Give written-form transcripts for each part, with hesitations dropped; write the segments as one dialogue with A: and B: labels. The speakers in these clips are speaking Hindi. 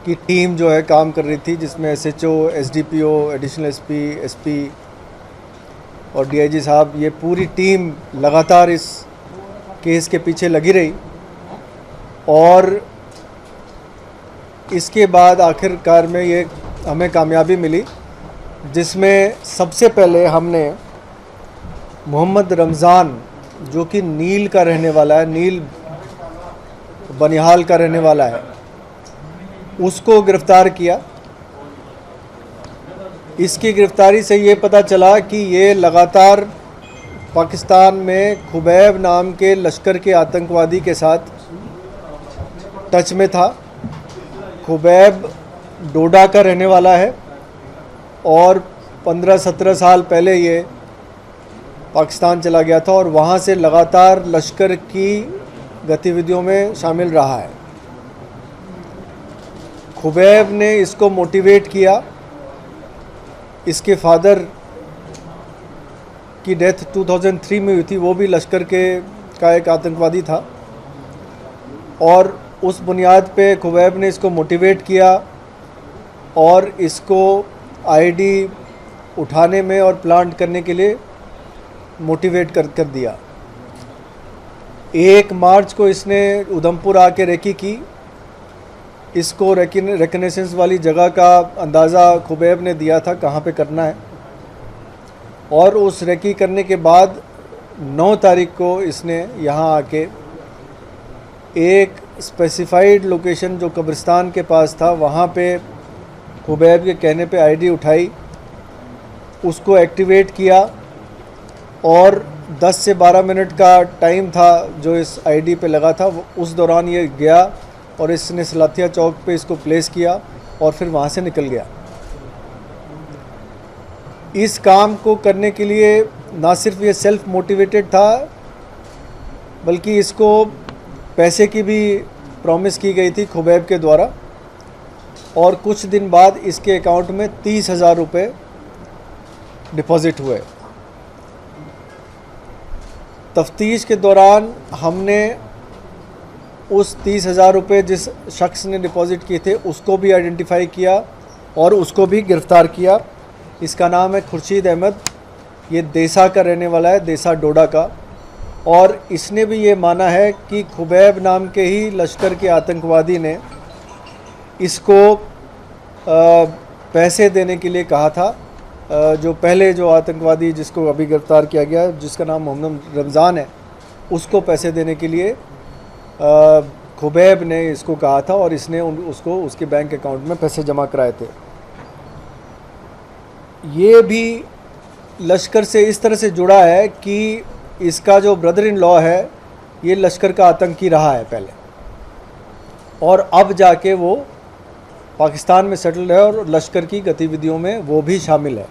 A: की टीम जो है काम कर रही थी, जिसमें SHO, SDPO, additional SP, SP और डीआईजी साहब, ये पूरी टीम लगातार इस केस के पीछे लगी रही। और इसके बाद आखिरकार में ये हमें कामयाबी मिली, जिसमें सबसे पहले हमने मोहम्मद रमज़ान, जो कि नील का रहने वाला है, नील बनिहाल का रहने वाला है, उसको गिरफ़्तार किया। इसकी गिरफ़्तारी से ये पता चला कि ये लगातार पाकिस्तान में खुबैब नाम के लश्कर के आतंकवादी के साथ टच में था। खुबैब डोडा का रहने वाला है और 15-17 साल पहले ये पाकिस्तान चला गया था और वहाँ से लगातार लश्कर की गतिविधियों में शामिल रहा है। खुबैब ने इसको मोटिवेट किया। इसके फादर की डेथ 2003 में हुई थी, वो भी लश्कर का एक आतंकवादी था और उस बुनियाद पे खुबैब ने इसको मोटिवेट किया और इसको आईडी उठाने में और प्लांट करने के लिए मोटिवेट कर दिया। 1 मार्च को इसने उधमपुर आके रेकी की। इसको रिकनेसेंस वाली जगह का अंदाज़ा खुबैब ने दिया था कहाँ पे करना है, और उस रेकी करने के बाद 9 तारीख को इसने यहाँ आके एक स्पेसिफाइड लोकेशन जो कब्रिस्तान के पास था, वहाँ पे खुबैब के कहने पे आईडी उठाई, उसको एक्टिवेट किया और 10 से 12 मिनट का टाइम था जो इस आईडी पे लगा था। उस दौरान ये गया और इसने सलाथिया चौक पे इसको प्लेस किया और फिर वहाँ से निकल गया। इस काम को करने के लिए ना सिर्फ ये सेल्फ मोटिवेटेड था, बल्कि इसको पैसे की भी प्रॉमिस की गई थी खुबैब के द्वारा, और कुछ दिन बाद इसके अकाउंट में 30,000 रुपये डिपॉजिट हुए। तफ्तीश के दौरान हमने उस 30,000 रुपये जिस शख्स ने डिपॉजिट किए थे उसको भी आइडेंटिफाई किया और उसको भी गिरफ़्तार किया। इसका नाम है खुर्शीद अहमद। ये देसा का रहने वाला है, देसा डोडा का, और इसने भी ये माना है कि खुबैब नाम के ही लश्कर के आतंकवादी ने इसको पैसे देने के लिए कहा था। जो पहले जो आतंकवादी जिसको अभी गिरफ़्तार किया गया, जिसका नाम मोहम्मद रमज़ान है, उसको पैसे देने के लिए खुबैब ने इसको कहा था और इसने उसको उसके बैंक अकाउंट में पैसे जमा कराए थे। ये भी लश्कर से इस तरह से जुड़ा है कि इसका जो ब्रदर इन लॉ है, ये लश्कर का आतंकी रहा है पहले, और अब जाके वो पाकिस्तान में सेटल है और लश्कर की गतिविधियों में वो भी शामिल है।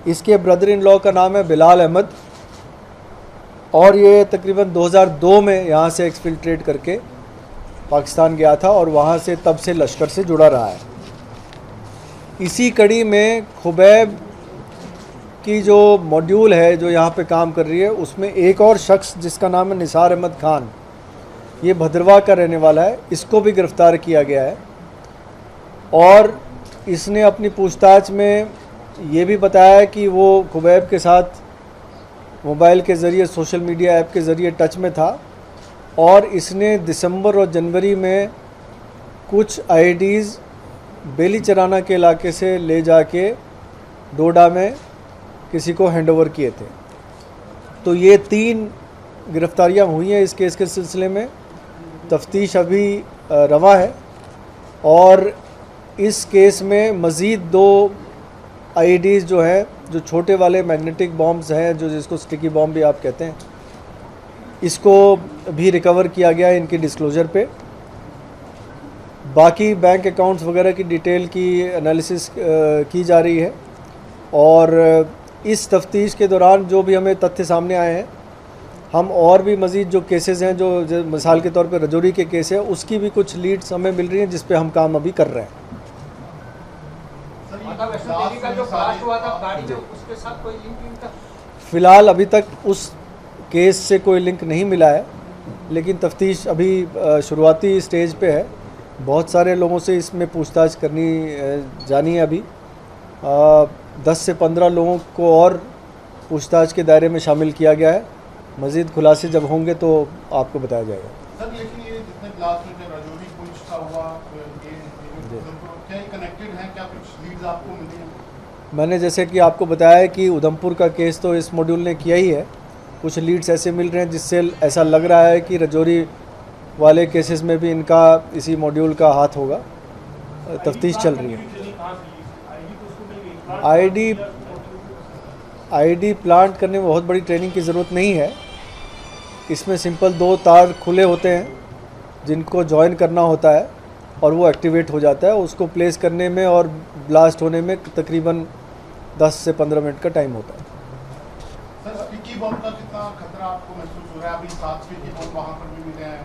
A: इसके ब्रदर इन लॉ का नाम है बिलाल अहमद, और ये तकरीबन 2002 में यहाँ से एक्सफिल्ट्रेट करके पाकिस्तान गया था और वहाँ से तब से लश्कर से जुड़ा रहा है। इसी कड़ी में खुबैब की जो मॉड्यूल है जो यहाँ पे काम कर रही है, उसमें एक और शख्स जिसका नाम है निसार अहमद खान, ये भद्रवाह का रहने वाला है, इसको भी गिरफ़्तार किया गया है। और इसने अपनी पूछताछ में ये भी बताया कि वो खुबैब के साथ मोबाइल के ज़रिए, सोशल मीडिया ऐप के ज़रिए टच में था, और इसने दिसंबर और जनवरी में कुछ आईडीज़ बेली चराना के इलाके से ले जाके डोडा में किसी को हैंडओवर किए थे। तो ये 3 गिरफ़्तारियाँ हुई हैं इस केस के सिलसिले में। तफ्तीश अभी रवा है और इस केस में मज़ीद 2 आईडीज़ जो है, जो छोटे वाले मैग्नेटिक बॉम्ब्स हैं, जो जिसको स्टिकी बॉम्ब भी आप कहते हैं, इसको भी रिकवर किया गया है इनकी डिस्क्लोज़र पे। बाकी बैंक अकाउंट्स वगैरह की डिटेल की एनालिसिस की जा रही है, और इस तफ्तीश के दौरान जो भी हमें तथ्य सामने आए हैं, हम और भी मज़ीद जो केसेस हैं, जो मिसाल के तौर पे रजौरी के केस है, उसकी भी कुछ लीड्स हमें मिल रही हैं जिस पे हम काम अभी कर रहे हैं। फ़िलहाल अभी तक उस केस से कोई लिंक नहीं मिला है, लेकिन तफ्तीश अभी शुरुआती स्टेज पे है बहुत सारे लोगों से इसमें पूछताछ करनी जानी है अभी। 10 से 15 लोगों को और पूछताछ के दायरे में शामिल किया गया है। मज़ीद खुलासे जब होंगे तो आपको बताया जाएगा।
B: सर लेकिन ये जितने ब्लास्ट हुए थे, राजौरी पुंछ का हुआ, क्या ये कनेक्टेड हैं? क्या कुछ लीड्स आपको मिली हैं?
A: मैंने जैसे कि आपको बताया है कि उधमपुर का केस तो इस मॉड्यूल ने किया ही है। कुछ लीड्स ऐसे मिल रहे हैं जिससे ऐसा लग रहा है कि राजौरी वाले केसेस में भी इनका इसी मॉड्यूल का हाथ होगा। तफ्तीश चल रही है। आईडी प्लांट करने में बहुत बड़ी ट्रेनिंग की ज़रूरत नहीं है। इसमें सिंपल 2 तार खुले होते हैं जिनको जॉइन करना होता है और वो एक्टिवेट हो जाता है। उसको प्लेस करने में और ब्लास्ट होने में तकरीबन 10 से 15 मिनट का टाइम होता है।
B: सर स्टिकी बम का कितना खतरा आपको महसूस हो रहा है? अभी 7 स्टिकी बम वहाँ पर भी मिले हैं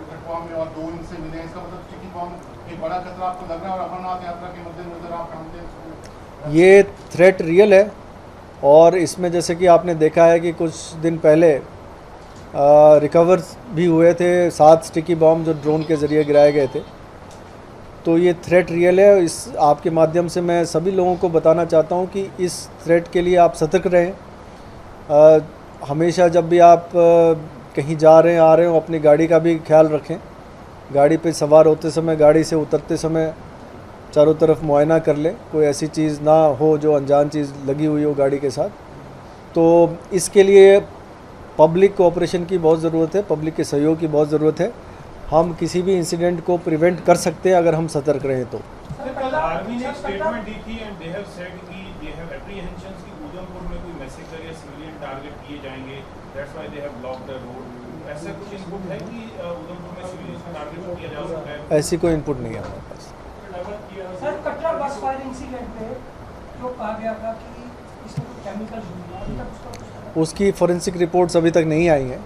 B: कठुआ में और 2 इनसे मिले हैं। इसका मतलब स्टिकी बम एक बड़ा खतरा आपको लग रहा है? और अमरनाथ यात्रा के मद्देनजर आप मानते हैं
A: ये थ्रेट रियल है। और इसमें जैसे कि आपने देखा है कि कुछ दिन पहले रिकवर भी हुए थे 7 स्टिकी बम जो ड्रोन के ज़रिए गिराए गए थे। तो ये थ्रेट रियल है। इस आपके माध्यम से मैं सभी लोगों को बताना चाहता हूँ कि इस थ्रेट के लिए आप सतर्क रहें। हमेशा जब भी आप कहीं जा रहे हैं आ रहे हो अपनी गाड़ी का भी ख्याल रखें। गाड़ी पे सवार होते समय, गाड़ी से उतरते समय चारों तरफ मुआयना कर लें, कोई ऐसी चीज़ ना हो जो अनजान चीज़ लगी हुई हो गाड़ी के साथ। तो इसके लिए पब्लिक कोऑपरेशन की बहुत ज़रूरत है, पब्लिक के सहयोग की बहुत ज़रूरत है। हम किसी भी इंसिडेंट को प्रिवेंट कर सकते हैं अगर हम सतर्क रहें तो।
C: आर्मी ने स्टेटमेंट दी थी एंड दे हैव सेड कि दे हैव एप्रीहेंशंस कि उधमपुर में कोई मैसेकर या सिविलियन टारगेट किए जाएंगे, that's why they have blocked the road. ऐसा कुछ इनपुट है कि उधमपुर में सिविलियंस को टारगेट किया जा सकता है?
A: ऐसी कोई इनपुट नहीं है हमारे पास।
D: सर कटरा बस फायर इंसिडेंट में जो कहा गया था कि इसमें केमिकल यूज अभी तक
A: उसकी फोरेंसिक रिपोर्ट्स अभी तक नहीं आई हैं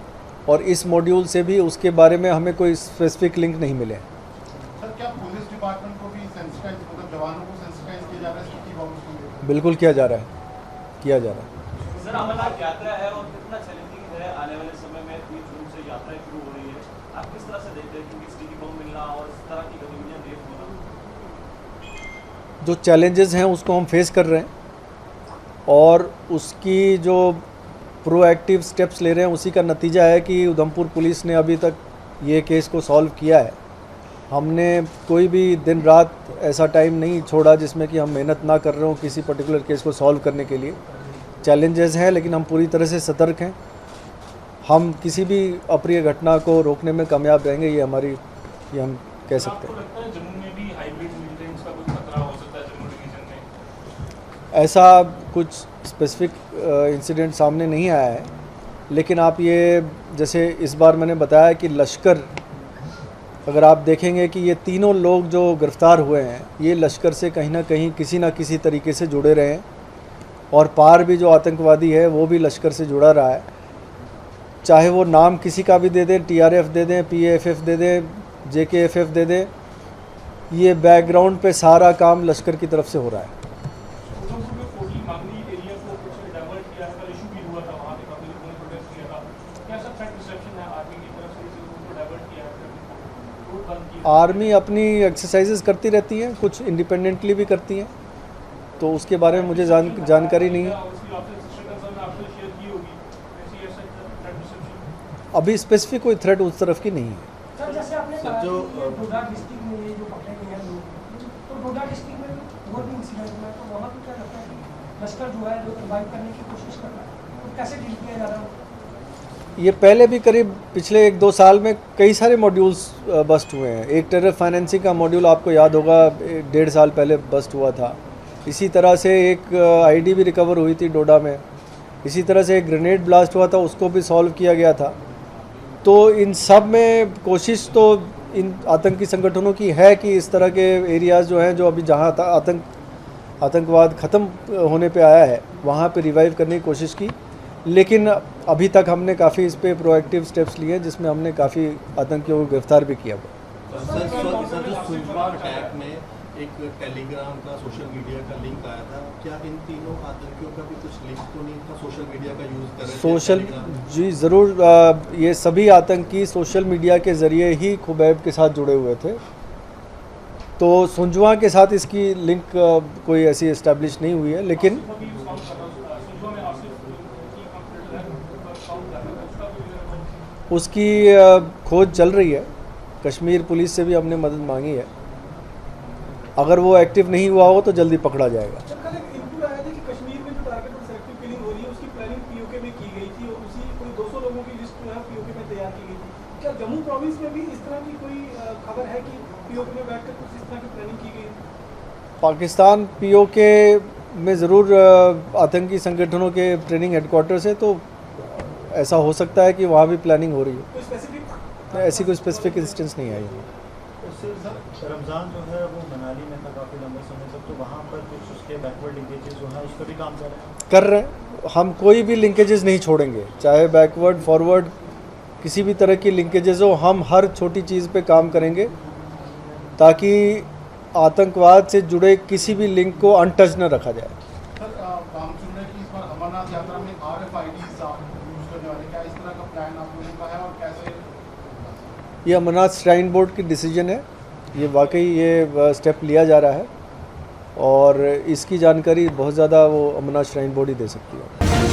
A: और इस मॉड्यूल से भी उसके बारे में हमें कोई स्पेसिफिक लिंक नहीं मिले।
B: सर क्या पुलिस डिपार्टमेंट को भी सेंसिटाइज, मतलब जवानों को सेंसिटाइज किया जा रहा है स्टिकी बम को लेकर?
A: बिल्कुल किया जा रहा है।
E: सर अमरनाथ यात्रा है और कितना चैलेंजिंग है, आने वाले समय में 3 जून से यात्रा शुरू हो रही है। आप किस तरह से देखते हैं कि स्टिकी बम मिलना और इस तरह की गतिविधियां देश में?
A: जो चैलेंजेस हैं उसको हम फेस कर रहे हैं और उसकी जो प्रोएक्टिव स्टेप्स ले रहे हैं उसी का नतीजा है कि उधमपुर पुलिस ने अभी तक ये केस को सॉल्व किया है। हमने कोई भी दिन रात ऐसा टाइम नहीं छोड़ा जिसमें कि हम मेहनत ना कर रहे हो किसी पर्टिकुलर केस को सॉल्व करने के लिए। चैलेंजेस हैं लेकिन हम पूरी तरह से सतर्क हैं। हम किसी भी अप्रिय घटना को रोकने में कामयाब रहेंगे, ये हम कह सकते हैं।
C: आपको लगता है जम्मू में भी हाइब्रिड मिलिटेंट्स का कुछ खतरा हो सकता है जम्मू डिवीजन में?
A: ऐसा कुछ स्पेसिफिक इंसिडेंट सामने नहीं आया है, लेकिन आप ये जैसे इस बार मैंने बताया कि लश्कर, अगर आप देखेंगे कि ये तीनों लोग जो गिरफ़्तार हुए हैं ये लश्कर से कहीं ना कहीं किसी ना किसी तरीके से जुड़े रहे हैं और पार भी जो आतंकवादी है वो भी लश्कर से जुड़ा रहा है। चाहे वो नाम किसी का भी दे दें, TRF दे दें, PAFF दे दें, JKFF दे दें, ये बैकग्राउंड पे सारा काम लश्कर की तरफ से हो रहा है।
C: उधमपुर में कोटली मांगली एरिया को कुछ डाइवर्ट किया था, इशू भी हुआ था, वहाँ पे काफी लोगों ने प्रोटेस्ट किया था। क्या सब थ्रेट रिसेप्शन है आर्मी की तरफ से इस को डाइवर्ट किया है, रोड बंद किया?
A: आर्मी अपनी एक्सरसाइजेस करती रहती हैं, कुछ इंडिपेंडेंटली भी करती हैं, तो उसके बारे में मुझे जानकारी नहीं है। अभी स्पेसिफिक कोई थ्रेट उस तरफ की नहीं है।
D: सर जैसे आपने कहा जो डोडा डिस्ट्रिक्ट में ये जो पकड़े गए हैं लोग, तो डोडा डिस्ट्रिक्ट में और भी इंसिडेंट हुआ है, तो वहाँ पे क्या लगता है कि लश्कर जो है जो रिवाइव करने की कोशिश कर रहा है, तो कैसे डील किया जा रहा है?
A: ये पहले भी करीब पिछले 1-2 साल में कई सारे मॉड्यूल्स बस्ट हुए हैं। एक टेरर फाइनेंसिंग का मॉड्यूल आपको याद होगा 1.5 साल पहले बस्ट हुआ था। इसी तरह से एक आईडी भी रिकवर हुई थी डोडा में। इसी तरह से एक ग्रेनेड ब्लास्ट हुआ था, उसको भी सॉल्व किया गया था। तो इन सब में कोशिश तो इन आतंकी संगठनों की है कि इस तरह के एरियाज़ जो हैं, जो अभी जहाँ आतंकवाद ख़त्म होने पे आया है, वहाँ पे रिवाइव करने की कोशिश की। लेकिन अभी तक हमने काफ़ी इस पे प्रोएक्टिव स्टेप्स लिए जिसमें हमने काफ़ी आतंकियों को गिरफ्तार भी किया।
F: सर जो सुलझवा अटैक में एक टेलीग्राम का सोशल मीडिया का लिंक आया था, क्या इन तीनों आतंकियों का भी कुछ लिंक तो नहीं था सोशल मीडिया का यूज़ कर रहे थे?
A: जी ज़रूर। ये सभी आतंकी सोशल मीडिया के ज़रिए ही खुबैब के साथ जुड़े हुए थे तो सुंजवा के साथ इसकी लिंक कोई ऐसी इस्टेब्लिश नहीं हुई है, लेकिन उसकी खोज चल रही है। कश्मीर पुलिस से भी हमने मदद मांगी है। अगर वो एक्टिव नहीं हुआ हो तो जल्दी पकड़ा जाएगा।
G: जब कल एक इनपुट आया था कि कश्मीर में जो टारगेट और सेलेक्टिव किलिंग हो रही है उसकी प्लानिंग पीओके में की गई थी और उसी कोई 200 लोगों की लिस्ट जो है पीओके में तैयार की गई थी। क्या जम्मू प्रोविंस में भी इस तरह की कोई खबर है कि पीओके में बैठकर कुछ इस तरह की प्लानिंग की गई?
A: पाकिस्तान पीओके में ज़रूर आतंकी संगठनों के ट्रेनिंग हेडक्वार्टर्स है, तो ऐसा हो सकता है कि वहाँ भी प्लानिंग हो रही है।
G: कोई स्पेसिफिक
A: ऐसी कोई स्पेसिफिक इंस्टेंस नहीं आई है।
H: उससे रमज़ान जो है वो मनाली में था काफ़ी लंबे समय तक, तो वहाँ पर कुछ उसके बैकवर्ड लिंकेजेस जो हैं उस पर भी काम कर रहे हैं।
A: हम कोई भी लिंकेजेस नहीं छोड़ेंगे, चाहे बैकवर्ड फॉरवर्ड किसी भी तरह की लिंकेजेस हो, हम हर छोटी चीज़ पे काम करेंगे ताकि आतंकवाद से जुड़े किसी भी लिंक को अनटच न रखा जाए।
B: सर काम सुन रहे हैं कि इस बार अमरनाथ यात्रा में RFIDs यूज करने वाले, क्या इस तरह का प्लान आप लोगों का है और कैसे?
A: ये अमरनाथ श्राइन बोर्ड की डिसीजन है, ये वाकई ये स्टेप लिया जा रहा है और इसकी जानकारी बहुत ज़्यादा वो अमरनाथ श्राइन बोर्ड ही दे सकती है।